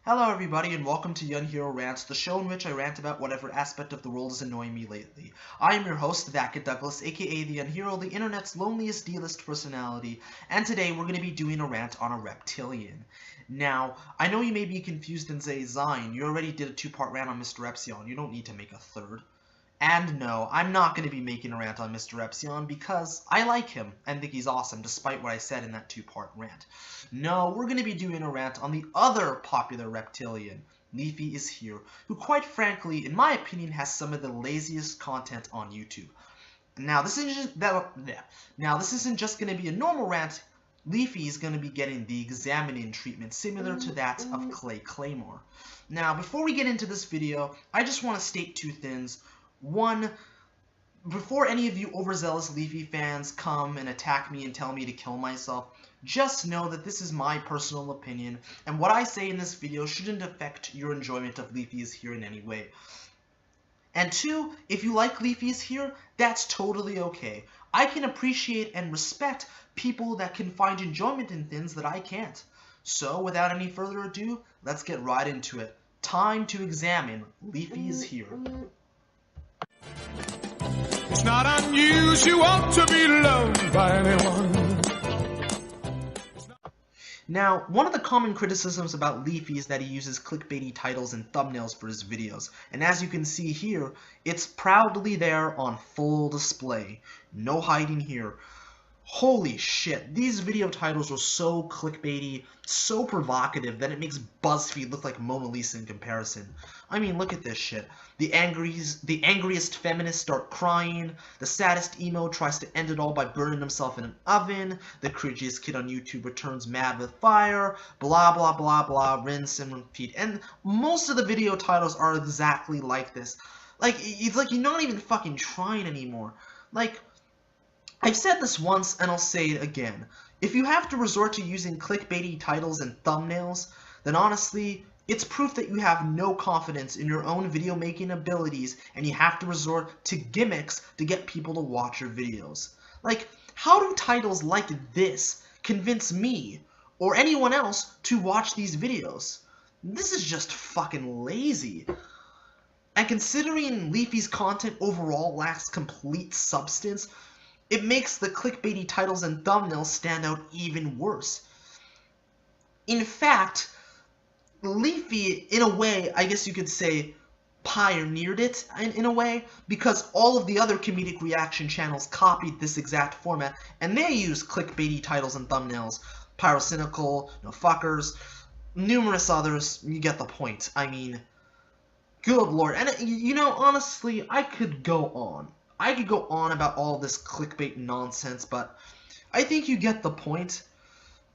Hello everybody and welcome to Young Rants, the show in which I rant about whatever aspect of the world is annoying me lately. I am your host, ThatKidDouglas, aka the Unhero, the internet's loneliest D-list personality, and today we're going to be doing a rant on a reptilian. Now, I know you may be confused and say, Zion, you already did a two-part rant on Mr. Epsilon, you don't need to make a third. And no, I'm not going to be making a rant on Mr. Epsilon because I like him and think he's awesome despite what I said in that two-part rant. No, we're going to be doing a rant on the other popular reptilian, LeafyIsHere, who quite frankly, in my opinion, has some of the laziest content on YouTube. Now, this isn't just going to be a normal rant. Leafy is going to be getting the examining treatment similar to that of Clay Claymore. Now, before we get into this video, I just want to state two things. One, before any of you overzealous Leafy fans come and attack me and tell me to kill myself, just know that this is my personal opinion, and what I say in this video shouldn't affect your enjoyment of LeafyIsHere in any way. And two, if you like LeafyIsHere, that's totally okay. I can appreciate and respect people that can find enjoyment in things that I can't. So, without any further ado, let's get right into it. Time to examine LeafyIsHere. It's not unusual to be loved by anyone. Now, one of the common criticisms about Leafy is that he uses clickbaity titles and thumbnails for his videos, and as you can see here, it's proudly there on full display. No hiding here. Holy shit, these video titles are so clickbaity, so provocative that it makes BuzzFeed look like Mona Lisa in comparison. I mean, look at this shit. The angriest feminists start crying, the saddest emo tries to end it all by burning himself in an oven, the cringiest kid on YouTube returns mad with fire, blah blah blah blah, rinse and repeat. And most of the video titles are exactly like this. Like, it's like you're not even fucking trying anymore. Like, I've said this once, and I'll say it again. If you have to resort to using clickbaity titles and thumbnails, then honestly, it's proof that you have no confidence in your own video-making abilities, and you have to resort to gimmicks to get people to watch your videos. Like, how do titles like this convince me, or anyone else, to watch these videos? This is just fucking lazy. And considering Leafy's content overall lacks complete substance, it makes the clickbaity titles and thumbnails stand out even worse. In fact, Leafy, in a way, I guess you could say, pioneered it in a way, because all of the other comedic reaction channels copied this exact format, and they use clickbaity titles and thumbnails. Pyrocynical, Fuckers, numerous others, you get the point. I mean, good lord. And, honestly, I could go on. I could go on about all this clickbait nonsense, but I think you get the point.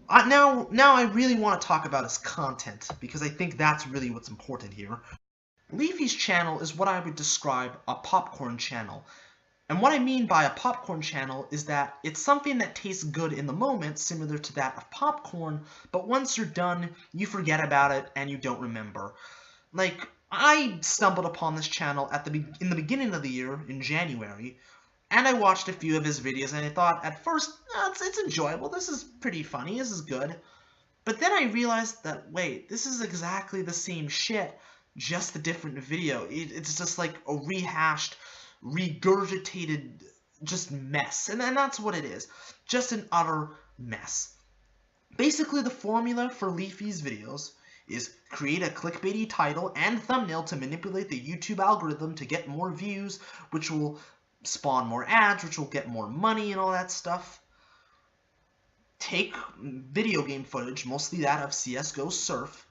Now I really want to talk about his content, because I think that's really what's important here. Leafy's channel is what I would describe a popcorn channel. And what I mean by a popcorn channel is that it's something that tastes good in the moment, similar to that of popcorn, but once you're done, you forget about it and you don't remember. Like, I stumbled upon this channel in the beginning of the year, in January, and I watched a few of his videos, and I thought, at first, it's enjoyable, this is pretty funny, this is good. But then I realized that, wait, this is exactly the same shit, just a different video. It's just like a rehashed, regurgitated, just mess. And that's what it is. Just an utter mess. Basically, the formula for Leafy's videos is create a clickbaity title and thumbnail to manipulate the YouTube algorithm to get more views, which will spawn more ads, which will get more money and all that stuff. Take video game footage, mostly that of CSGO Surf,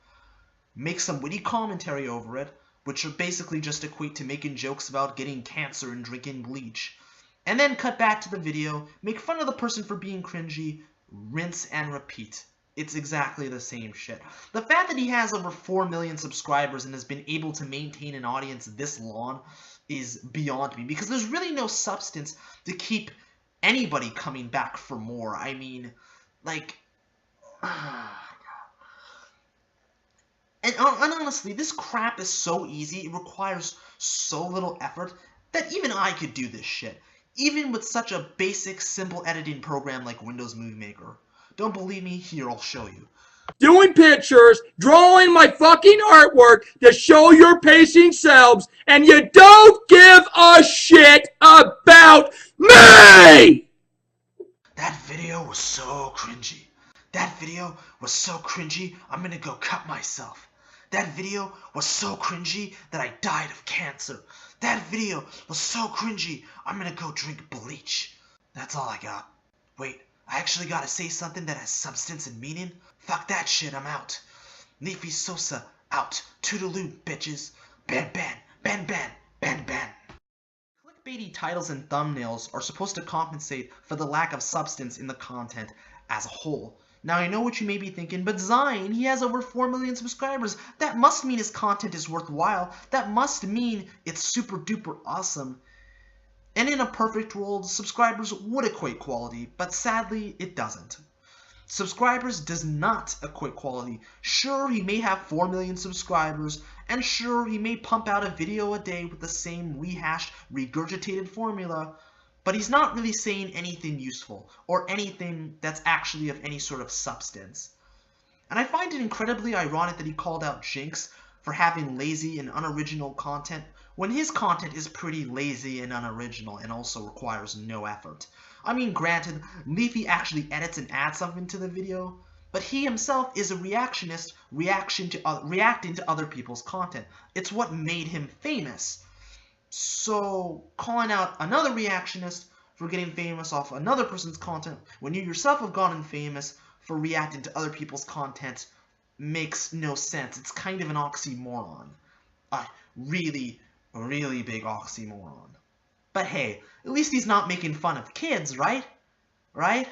make some witty commentary over it, which are basically just equate to making jokes about getting cancer and drinking bleach, and then cut back to the video, make fun of the person for being cringy, rinse and repeat. It's exactly the same shit. The fact that he has over 4 million subscribers and has been able to maintain an audience this long is beyond me, because there's really no substance to keep anybody coming back for more. I mean, like, and honestly, this crap is so easy, it requires so little effort, that even I could do this shit, even with such a basic, simple editing program like Windows Movie Maker. Don't believe me? Here, I'll show you. doing pictures, drawing my fucking artwork to show your pacing selves, and you don't give a shit about me! That video was so cringy. That video was so cringy, I'm gonna go cut myself. That video was so cringy that I died of cancer. That video was so cringy, I'm gonna go drink bleach. That's all I got. Wait, I actually gotta say something that has substance and meaning? Fuck that shit, I'm out. Leafy Sosa, out. Toodaloo, bitches. Ban, ban, ban, ban, ban, ban. Clickbaity titles and thumbnails are supposed to compensate for the lack of substance in the content as a whole. Now I know what you may be thinking, but Zion, he has over 4 million subscribers. That must mean his content is worthwhile. That must mean it's super duper awesome. And in a perfect world, subscribers would equate quality, but sadly, it doesn't. Subscribers does not equate quality. Sure, he may have 4 million subscribers, and sure, he may pump out a video a day with the same rehashed, regurgitated formula, but he's not really saying anything useful, or anything that's actually of any sort of substance. And I find it incredibly ironic that he called out Jinx for having lazy and unoriginal content, when his content is pretty lazy and unoriginal and also requires no effort. I mean, granted, Leafy actually edits and adds something to the video, but he himself is a reactionist reacting to other people's content. It's what made him famous. So, calling out another reactionist for getting famous off another person's content when you yourself have gotten famous for reacting to other people's content makes no sense. It's kind of an oxymoron. A really big oxymoron. But hey, at least he's not making fun of kids, right? Right?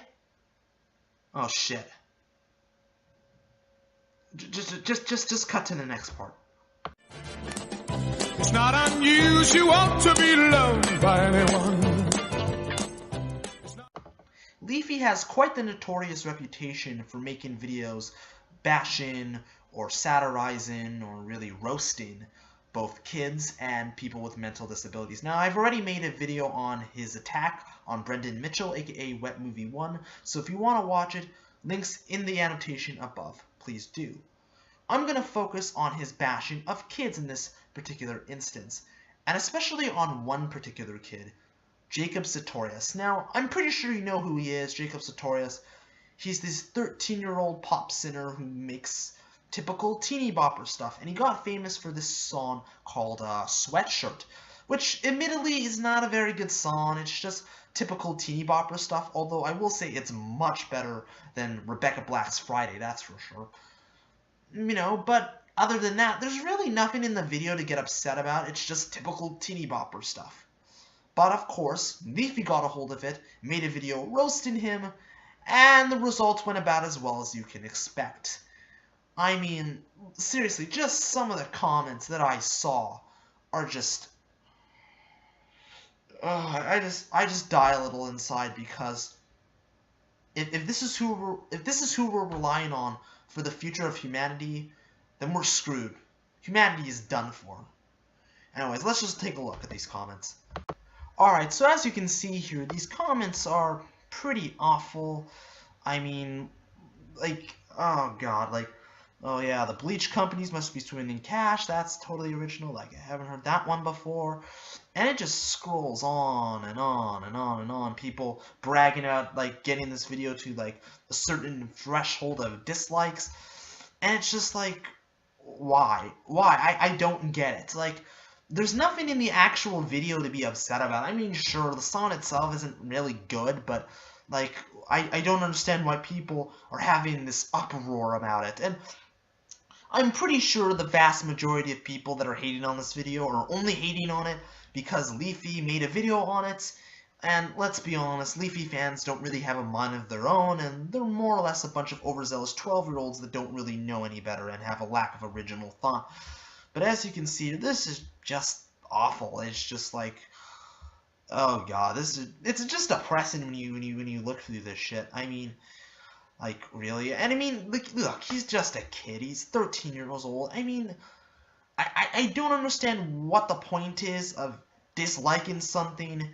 Oh shit. Just cut to the next part. It's not unusual to be loved by anyone. Leafy has quite the notorious reputation for making videos bashing or satirizing or really roasting both kids and people with mental disabilities. Now, I've already made a video on his attack on Brendan Mitchell, aka Wet Movie 1, so if you want to watch it, links in the annotation above. Please do. I'm going to focus on his bashing of kids in this particular instance, and especially on one particular kid, Jacob Sartorius. Now, I'm pretty sure you know who he is, Jacob Sartorius. He's this 13-year-old pop singer who makes typical teeny bopper stuff, and he got famous for this song called Sweatshirt, which admittedly is not a very good song. It's just typical teeny bopper stuff, although I will say it's much better than Rebecca Black's Friday, that's for sure. You know, but other than that, there's really nothing in the video to get upset about. It's just typical teeny bopper stuff. But of course, Leafy got a hold of it, made a video roasting him, and the results went about as well as you can expect. I mean, seriously, just some of the comments that I saw are just... I just die a little inside, because if this is who we're relying on for the future of humanity, then we're screwed. Humanity is done for. Anyways, let's just take a look at these comments. Alright, so as you can see here, these comments are pretty awful. I mean, like, oh god, like, oh yeah, the bleach companies must be swimming in cash. That's totally original. Like, I haven't heard that one before. And it just scrolls on and on and on and on. People bragging about, like, getting this video to, like, a certain threshold of dislikes. And it's just like, why? Why? I don't get it. Like, there's nothing in the actual video to be upset about. I mean, sure, the song itself isn't really good, but, like, I don't understand why people are having this uproar about it. And I'm pretty sure the vast majority of people that are hating on this video are only hating on it because Leafy made a video on it. And let's be honest, Leafy fans don't really have a mind of their own, and they're more or less a bunch of overzealous 12-year-olds that don't really know any better and have a lack of original thought. But as you can see, this is just awful. It's just like, oh god, it's just depressing when you look through this shit. I mean, like, really? And I mean, look, he's just a kid. He's 13 years old. I mean, I don't understand what the point is of disliking something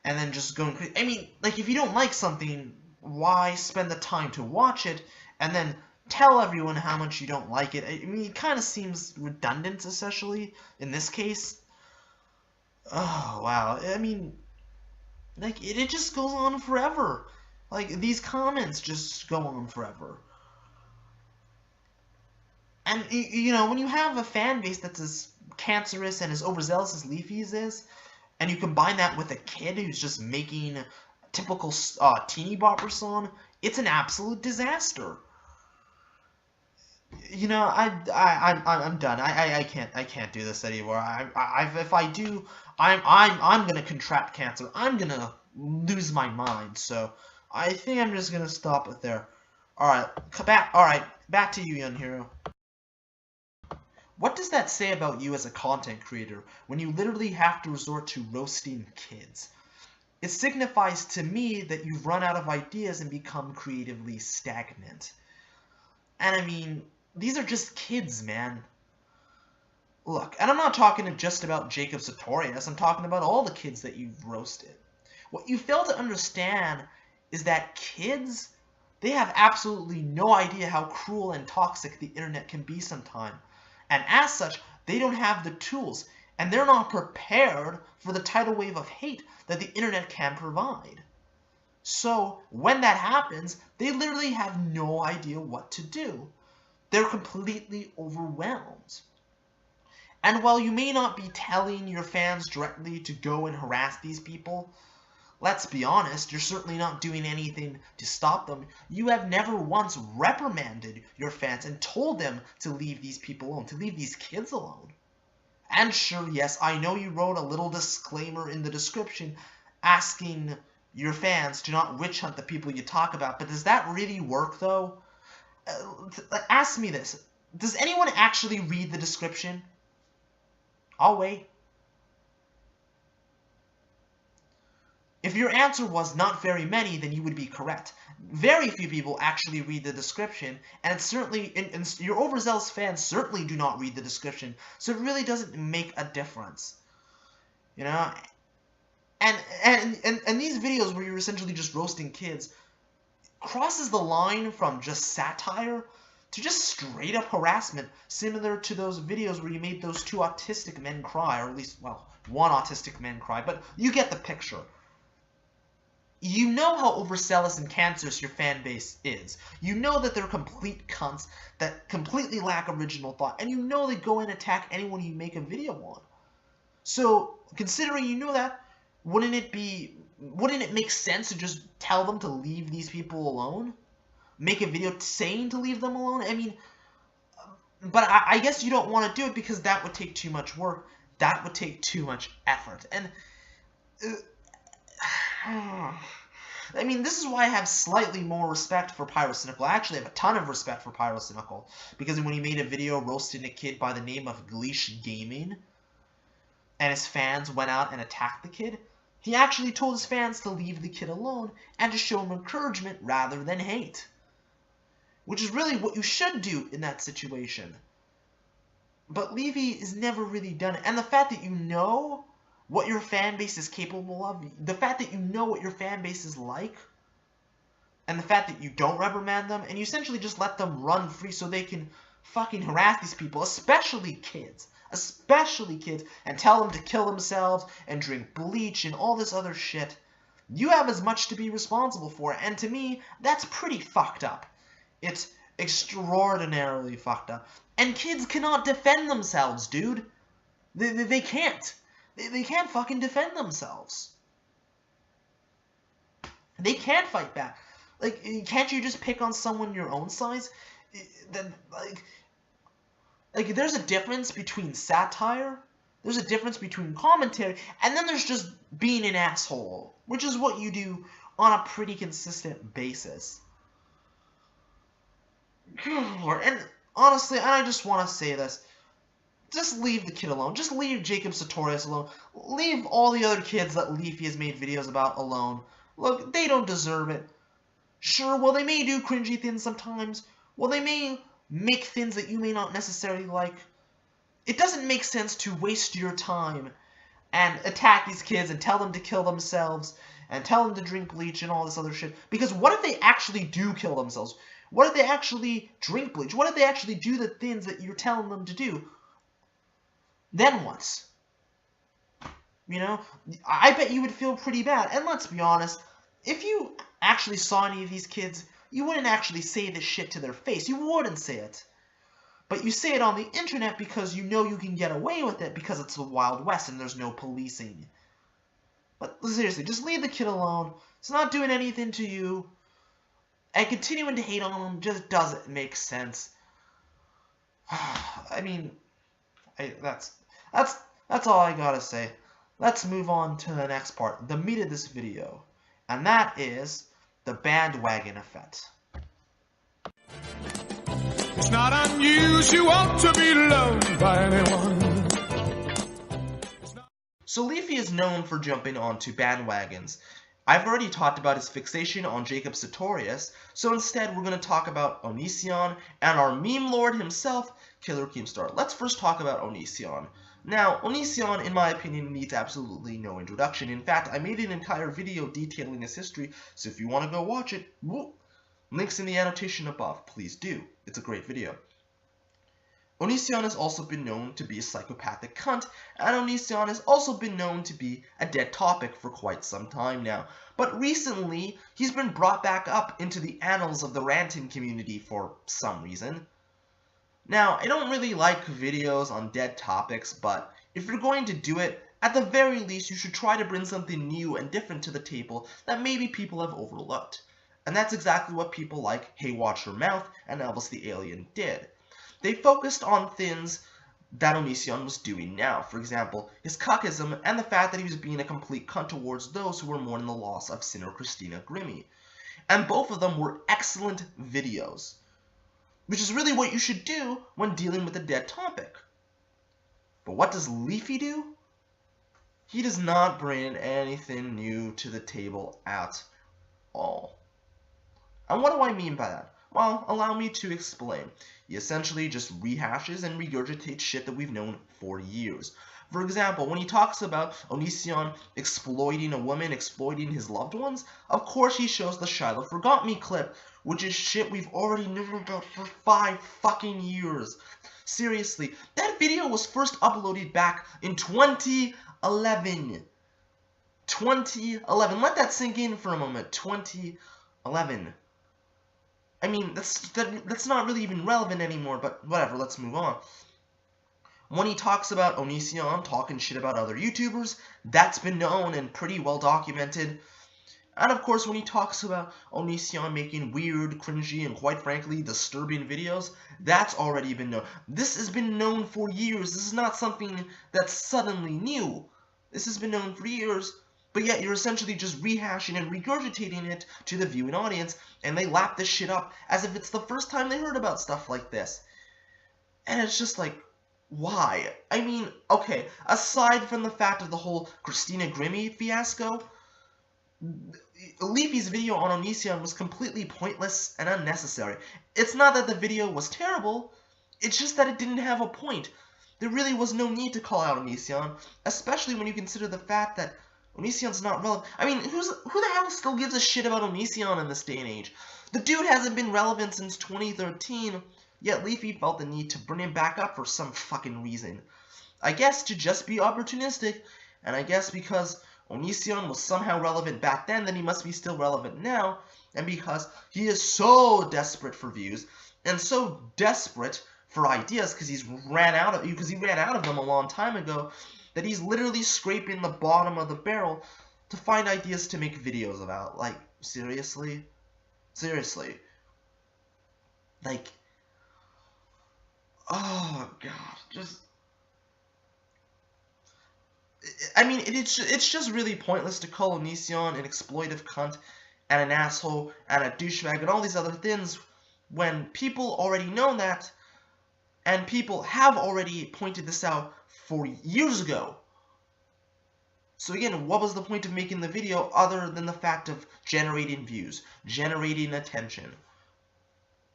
and then just going crazy. I mean, like, if you don't like something, why spend the time to watch it and then tell everyone how much you don't like it. I mean, it kind of seems redundant, especially in this case. Oh, wow. I mean, like, it just goes on forever. Like, these comments just go on forever. And, you know, when you have a fan base that's as cancerous and as overzealous as Leafy's is, and you combine that with a kid who's just making a typical teeny bopper song, it's an absolute disaster. You know, I'm done. I can't do this anymore. If I do, I'm gonna contract cancer. I'm gonna lose my mind. So I think I'm just gonna stop it there. All right, back to you, young hero. What does that say about you as a content creator when you literally have to resort to roasting kids? It signifies to me that you've run out of ideas and become creatively stagnant. And I mean, these are just kids, man. Look, and I'm not talking just about Jacob Sartorius, I'm talking about all the kids that you've roasted. What you fail to understand is that kids, they have absolutely no idea how cruel and toxic the internet can be sometimes. And as such, they don't have the tools, and they're not prepared for the tidal wave of hate that the internet can provide. So, when that happens, they literally have no idea what to do. They're completely overwhelmed. And while you may not be telling your fans directly to go and harass these people, let's be honest, you're certainly not doing anything to stop them. You have never once reprimanded your fans and told them to leave these people alone, to leave these kids alone. And sure, yes, I know you wrote a little disclaimer in the description asking your fans to not witch hunt the people you talk about, but does that really work, though? Ask me this. Does anyone actually read the description? I'll wait. If your answer was not very many, then you would be correct. Very few people actually read the description, and it's certainly, and your overzealous fans certainly do not read the description, so it really doesn't make a difference. You know? And these videos where you're essentially just roasting kids crosses the line from just satire to just straight up harassment, similar to those videos where you made those two autistic men cry, or at least, well, one autistic man cry, but you get the picture. You know how overzealous and cancerous your fan base is. You know that they're complete cunts that completely lack original thought, and you know they go and attack anyone you make a video on. So, considering you know that, wouldn't it make sense to just tell them to leave these people alone? Make a video saying to leave them alone? I mean, but I guess you don't want to do it because that would take too much work. That would take too much effort. And I mean, this is why I have slightly more respect for Pyrocynical. I actually have a ton of respect for Pyrocynical, because when he made a video roasting a kid by the name of Bleach Gaming, and his fans went out and attacked the kid, he actually told his fans to leave the kid alone and to show him encouragement rather than hate. Which is really what you should do in that situation. But Leafy has never really done it. And the fact that you know what your fan base is capable of, the fact that you know what your fan base is like, and the fact that you don't reprimand them, and you essentially just let them run free so they can fucking harass these people, especially kids, and tell them to kill themselves and drink bleach and all this other shit, you have as much to be responsible for. And to me, that's pretty fucked up. It's extraordinarily fucked up. And kids cannot defend themselves, dude. They can't. They can't fucking defend themselves. They can't fight back. Like, can't you just pick on someone your own size? Like, there's a difference between satire, there's a difference between commentary, and then there's just being an asshole, which is what you do on a pretty consistent basis. And honestly, I just want to say this. Just leave the kid alone. Just leave Jacob Sartorius alone. Leave all the other kids that Leafy has made videos about alone. Look, they don't deserve it. Sure, well, they may do cringy things sometimes. Well, they may make things that you may not necessarily like. It doesn't make sense to waste your time and attack these kids and tell them to kill themselves and tell them to drink bleach and all this other shit. Because what if they actually do kill themselves? What if they actually drink bleach? What if they actually do the things that you're telling them to do? Then what? You know, I bet you would feel pretty bad. And let's be honest, if you actually saw any of these kids, you wouldn't actually say this shit to their face. You wouldn't say it. But you say it on the internet because you know you can get away with it because it's the Wild West and there's no policing. But seriously, just leave the kid alone. It's not doing anything to you. And continuing to hate on him just doesn't make sense. I mean, that's all I gotta say. Let's move on to the next part, the meat of this video. And that is the bandwagon effect. It's not unusual to be loved by anyone. So Leafy is known for jumping onto bandwagons. I've already talked about his fixation on Jacob Sartorius, so instead we're going to talk about OnlySeeOn and our meme lord himself, Killer Keemstar. Let's first talk about OnlySeeOn. Now, OnlySeeOn, in my opinion, needs absolutely no introduction. In fact, I made an entire video detailing his history, so if you want to go watch it, links in the annotation above. Please do. It's a great video. OnlySeeOn has also been known to be a psychopathic cunt, and OnlySeeOn has also been known to be a dead topic for quite some time now. But recently, he's been brought back up into the annals of the ranting community for some reason. Now, I don't really like videos on dead topics, but if you're going to do it, at the very least you should try to bring something new and different to the table that maybe people have overlooked. And that's exactly what people like Hey Watch Your Mouth and Elvis the Alien did. They focused on things that OnlySeeOn was doing now. For example, his cuckism and the fact that he was being a complete cunt towards those who were mourning the loss of singer Christina Grimmie. And both of them were excellent videos, which is really what you should do when dealing with a dead topic. But what does Leafy do? He does not bring anything new to the table at all. And what do I mean by that? Well, allow me to explain. He essentially just rehashes and regurgitates shit that we've known for years. For example, when he talks about OnlySeeOn exploiting a woman, exploiting his loved ones, of course he shows the Shiloh Forgot Me clip, which is shit we've already known about for 5 fucking years. Seriously, that video was first uploaded back in 2011. 2011. Let that sink in for a moment. 2011. I mean, that's not really even relevant anymore, but whatever, let's move on. When he talks about OnlySeeOn talking shit about other YouTubers, that's been known and pretty well documented. And of course, when he talks about OnlySeeOn making weird, cringy, and quite frankly, disturbing videos, that's already been known. This has been known for years. This is not something that's suddenly new. This has been known for years, but yet you're essentially just rehashing and regurgitating it to the viewing audience, and they lap this shit up as if it's the first time they heard about stuff like this. And it's just like, why? I mean, okay, aside from the fact of the whole Christina Grimmie fiasco, Leafy's video on OnlySeeOn was completely pointless and unnecessary. It's not that the video was terrible, it's just that it didn't have a point. There really was no need to call out OnlySeeOn, especially when you consider the fact that OnlySeeOn's not relevant. I mean, who the hell still gives a shit about OnlySeeOn in this day and age? The dude hasn't been relevant since 2013, yet Leafy felt the need to bring him back up for some fucking reason. I guess to just be opportunistic, and I guess because OnlySeeOn was somehow relevant back then, he must be still relevant now, and because he is so desperate for views, and so desperate for ideas because he ran out of them a long time ago, that he's literally scraping the bottom of the barrel to find ideas to make videos about. Like, seriously? Seriously. Like, oh god, just, I mean, it's just really pointless to call OnlySeeOn an exploitive cunt and an asshole and a douchebag and all these other things when people already know that, and people have already pointed this out for years ago. So again, what was the point of making the video other than the fact of generating views, generating attention?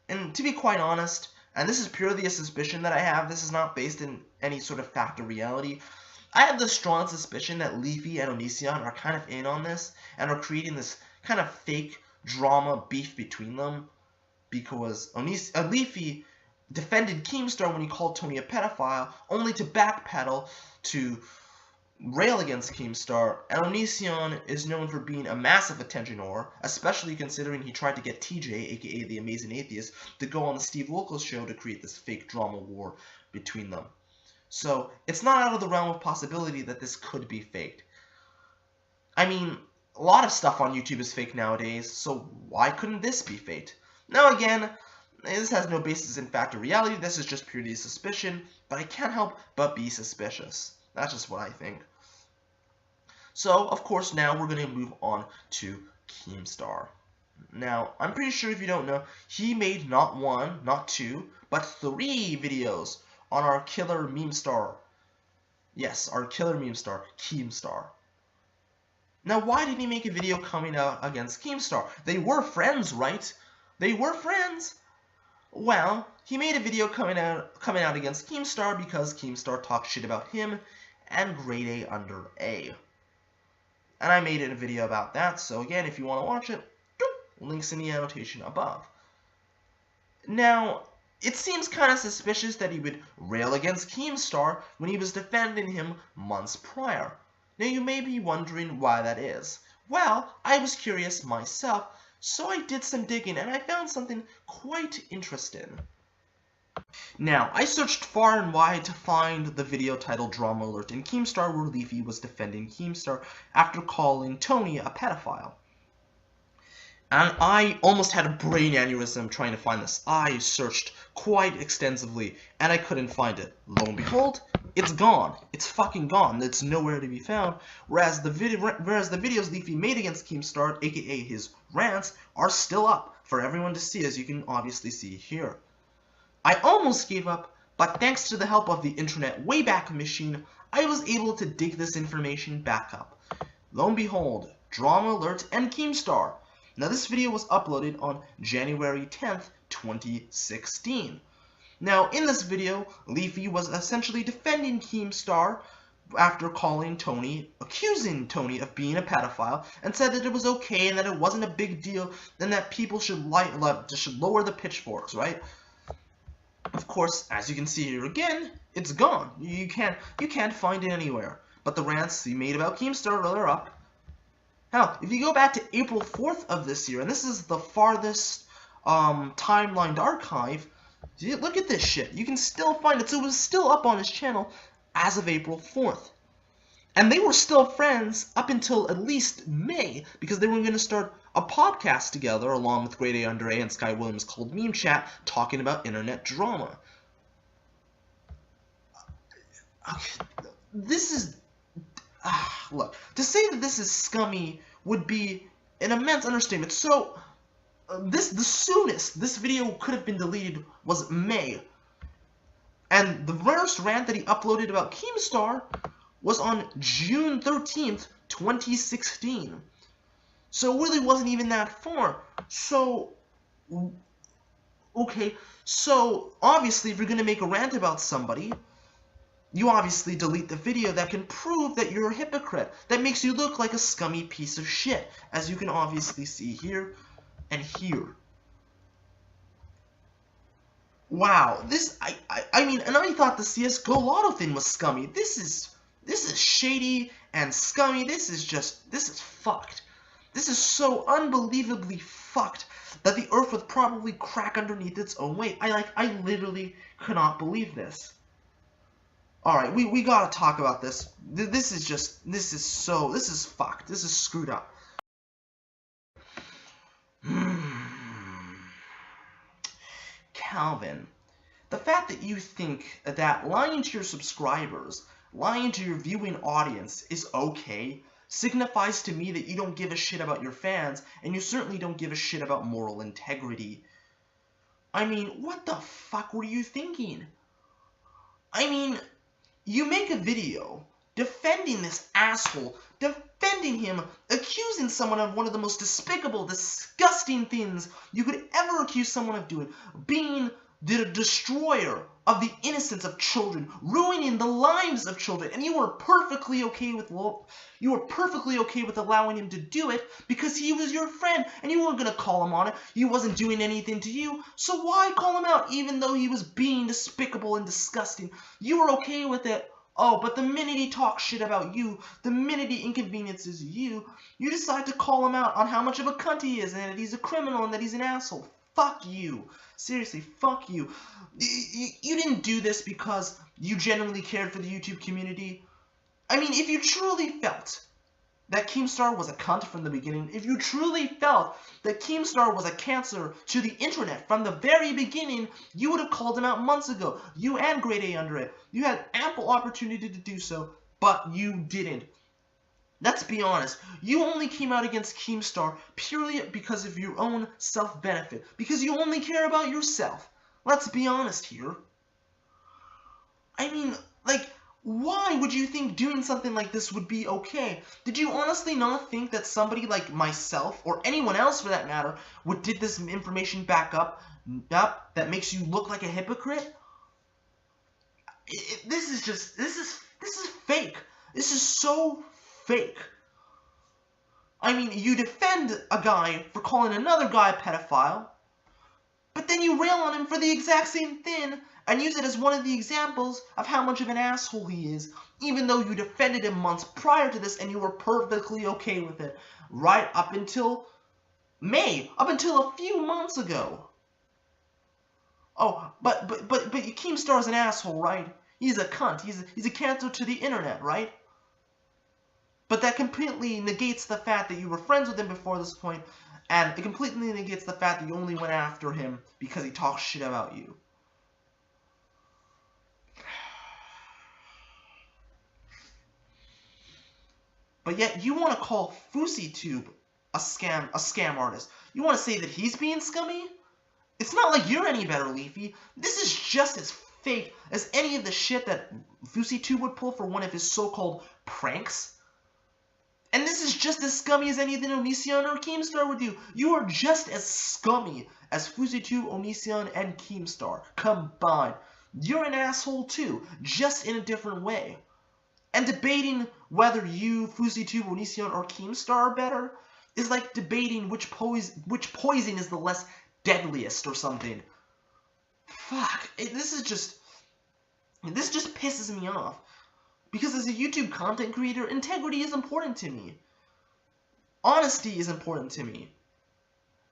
And to be quite honest, and this is purely a suspicion that I have, this is not based in any sort of fact or reality, I have the strong suspicion that Leafy and OnlySeeOn are kind of in on this, and are creating this kind of fake drama beef between them, because Leafy defended Keemstar when he called Tony a pedophile, only to backpedal to rail against Keemstar, and OnlySeeOn is known for being a massive attention whore, especially considering he tried to get TJ, aka the Amazing Atheist, to go on the Steve Wilkos show to create this fake drama war between them. So, it's not out of the realm of possibility that this could be faked. I mean, a lot of stuff on YouTube is fake nowadays, so why couldn't this be faked? Now again, this has no basis in fact or reality, this is just purely suspicion, but I can't help but be suspicious. That's just what I think. So, of course, now we're going to move on to Keemstar. Now, I'm pretty sure if you don't know, he made not one, not two, but 3 videos on our killer meme star. Yes, our killer meme star, Keemstar. Now, why did he make a video coming out against Keemstar? They were friends, right? They were friends. Well, he made a video coming out against Keemstar because Keemstar talked shit about him and grade A under A. And I made a video about that, so again, if you want to watch it, links in the annotation above. Now, it seems kind of suspicious that he would rail against Keemstar when he was defending him months prior. Now, you may be wondering why that is. Well, I was curious myself, so I did some digging and I found something quite interesting. Now, I searched far and wide to find the video titled DramaAlert in Keemstar where Leafy was defending Keemstar after calling Tony a pedophile. And I almost had a brain aneurysm trying to find this. I searched quite extensively and I couldn't find it. Lo and behold, it's gone. It's fucking gone. It's nowhere to be found. Whereas the videos Leafy made against Keemstar, aka his rants, are still up for everyone to see, as you can obviously see here. I almost gave up, but thanks to the help of the internet Wayback Machine, I was able to dig this information back up. Lo and behold, DramaAlert and Keemstar. Now this video was uploaded on January 10th, 2016. Now in this video, Leafy was essentially defending Keemstar after accusing Tony of being a pedophile, and said that it was okay and that it wasn't a big deal and that people should lower the pitchforks, right? Of course, as you can see here again, it's gone. You can't find it anywhere. But the rants he made about Keemstar are up. Now, if you go back to April 4th of this year, and this is the farthest timelined archive, look at this shit. You can still find it. So it was still up on his channel as of April 4th. And they were still friends up until at least May, because they were going to start a podcast together along with Grade A Under A and Sky Williams called Meme Chat, talking about internet drama. This is... look, to say that this is scummy would be an immense understatement. So, the soonest this video could have been deleted was May. And the first rant that he uploaded about Keemstar was on June 13th, 2016. So it really wasn't even that far. So, okay, so obviously if you're going to make a rant about somebody, you obviously delete the video that can prove that you're a hypocrite, that makes you look like a scummy piece of shit, as you can obviously see here and here. Wow, this, I mean, and I thought the CSGO Lotto thing was scummy. This is shady and scummy. This is fucked. This is so unbelievably fucked that the earth would probably crack underneath its own weight. I literally cannot believe this. Alright, we gotta talk about this. This is fucked. This is screwed up. Calvin, the fact that you think that lying to your subscribers, lying to your viewing audience is okay, signifies to me that you don't give a shit about your fans, and you certainly don't give a shit about moral integrity. I mean, what the fuck were you thinking? I mean, you make a video defending this asshole, defending him, accusing someone of one of the most despicable, disgusting things you could ever accuse someone of doing, being the destroyer of the innocence of children, ruining the lives of children, and you were perfectly okay with allowing him to do it because he was your friend, and you weren't gonna call him on it. He wasn't doing anything to you, so why call him out even though he was being despicable and disgusting? You were okay with it. Oh, but the minute he talks shit about you, the minute he inconveniences you, you decide to call him out on how much of a cunt he is, and that he's a criminal, and that he's an asshole. Fuck you. Seriously, fuck you. You didn't do this because you genuinely cared for the YouTube community. I mean, if you truly felt that Keemstar was a cunt from the beginning, if you truly felt that Keemstar was a cancer to the internet from the very beginning, you would have called him out months ago. You and Grade A Under It. You had ample opportunity to do so, but you didn't. Let's be honest, you only came out against Keemstar purely because of your own self-benefit, because you only care about yourself. Let's be honest here. I mean, like, why would you think doing something like this would be okay? Did you honestly not think that somebody like myself, or anyone else for that matter, would dig this information back up that makes you look like a hypocrite? This is fake. This is so fake. I mean, you defend a guy for calling another guy a pedophile, but then you rail on him for the exact same thing and use it as one of the examples of how much of an asshole he is, even though you defended him months prior to this and you were perfectly okay with it, right up until May, up until a few months ago. Oh, but Keemstar's an asshole, right? He's a cunt. He's a cancer to the internet, right? But that completely negates the fact that you were friends with him before this point, and it completely negates the fact that you only went after him because he talks shit about you. But yet you want to call FouseyTube a scam artist. You want to say that he's being scummy? It's not like you're any better, Leafy. This is just as fake as any of the shit that FouseyTube would pull for one of his so-called pranks. And this is just as scummy as anything OnlySeeOn or Keemstar would do. You are just as scummy as FouseyTube, OnlySeeOn, and Keemstar combined. You're an asshole too, just in a different way. And debating whether you, FouseyTube, OnlySeeOn, or Keemstar are better is like debating which poison is the less deadliest or something. Fuck, this just pisses me off. Because as a YouTube content creator, integrity is important to me. Honesty is important to me.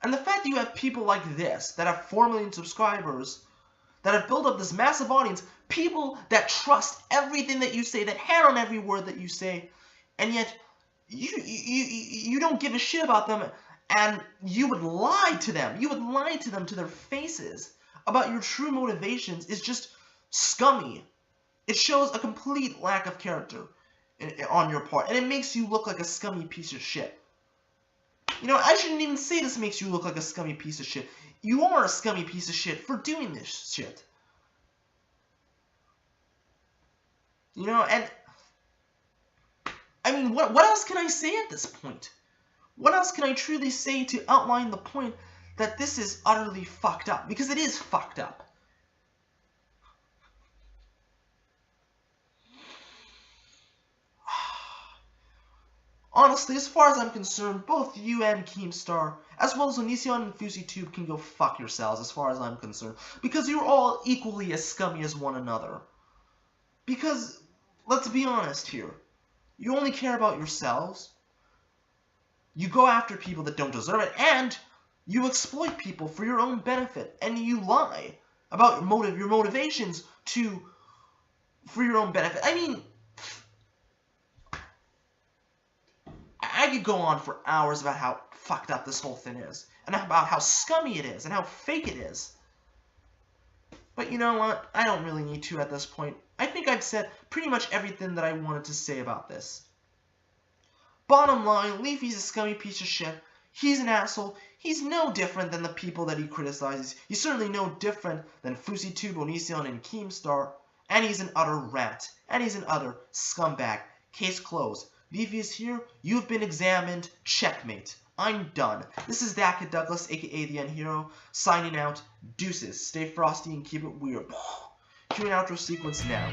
And the fact that you have people like this, that have 4 million subscribers, that have built up this massive audience, people that trust everything that you say, that hand on every word that you say, and yet you don't give a shit about them, and you would lie to them. You would lie to them to their faces about your true motivations is just scummy. It shows a complete lack of character on your part, and it makes you look like a scummy piece of shit. You know, I shouldn't even say this makes you look like a scummy piece of shit. You are a scummy piece of shit for doing this shit. You know, and I mean, what else can I say at this point? What else can I truly say to outline the point that this is utterly fucked up? Because it is fucked up. Honestly, as far as I'm concerned, both you and Keemstar, as well as OnlySeeOn and FouseyTube, can go fuck yourselves as far as I'm concerned. Because you're all equally as scummy as one another. Because, let's be honest here, you only care about yourselves, you go after people that don't deserve it, and you exploit people for your own benefit, and you lie about your motivations for your own benefit. I mean, I could go on for hours about how fucked up this whole thing is, and about how scummy it is, and how fake it is. But you know what? I don't really need to at this point. I think I've said pretty much everything that I wanted to say about this. Bottom line, Leafy's a scummy piece of shit. He's an asshole. He's no different than the people that he criticizes. He's certainly no different than FouseyTube, OnlySeeOn, and Keemstar. And he's an utter rat. And he's an utter scumbag. Case closed. Leafy is here. You've been examined. Checkmate. I'm done. This is ThatKidDouglas, aka the End Hero, signing out. Deuces. Stay frosty and keep it weird. Cue an outro sequence now.